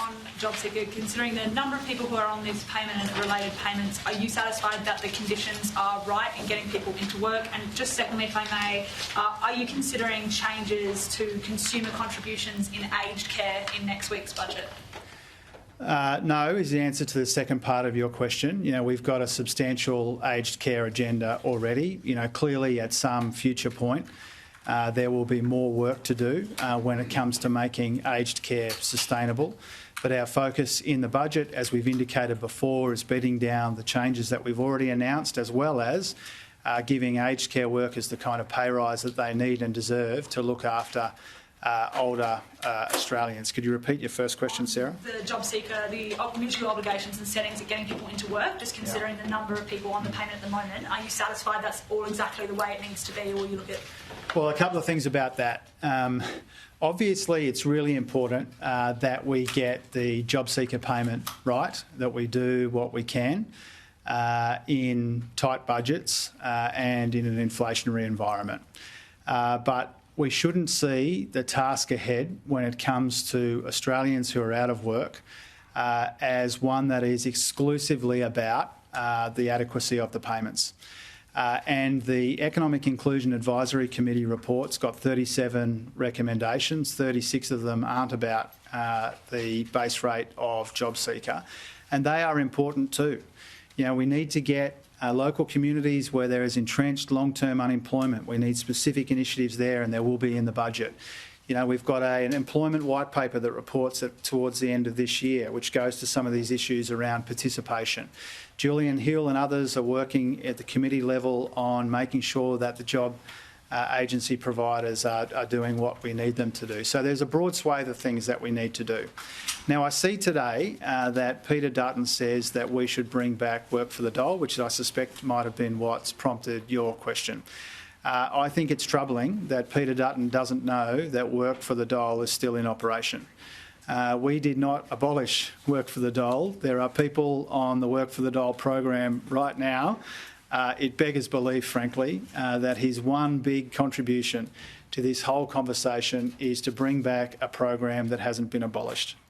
on JobSeeker, considering the number of people who are on this payment and related payments, are you satisfied that the conditions are right in getting people into work? And just secondly, if I may, are you considering changes to consumer contributions in aged care in next week's budget? No is the answer to the second part of your question. We've got a substantial aged care agenda already. Clearly at some future point there will be more work to do when it comes to making aged care sustainable. But our focus in the budget, as we've indicated before, is beating down the changes that we've already announced, as well as giving aged care workers the kind of pay rise that they need and deserve to look after older Australians. Could you repeat your first question, Sarah? The JobSeeker, the mutual obligations and settings of getting people into work, just considering the number of people on the payment at the moment, are you satisfied that's all exactly the way it needs to be, or you look at... Well, a couple of things about that. Obviously, it's really important that we get the JobSeeker payment right, that we do what we can in tight budgets and in an inflationary environment. But we shouldn't see the task ahead when it comes to Australians who are out of work as one that is exclusively about the adequacy of the payments. And the Economic Inclusion Advisory Committee report's got 37 recommendations. 36 of them aren't about the base rate of JobSeeker, and they are important too. We need to get local communities where there is entrenched long-term unemployment. We need specific initiatives there, and there will be in the budget. We've got an employment white paper that reports it towards the end of this year, which goes to some of these issues around participation. Julian Hill and others are working at the committee level on making sure that the job agency providers are doing what we need them to do. So there's a broad swathe of things that we need to do. Now, I see today that Peter Dutton says that we should bring back work for the Dole, which I suspect might have been what's prompted your question. I think it's troubling that Peter Dutton doesn't know that work for the Dole is still in operation. We did not abolish work for the Dole. There are people on the work for the Dole program right now. It beggars belief, frankly, that his one big contribution to this whole conversation is to bring back a program that hasn't been abolished.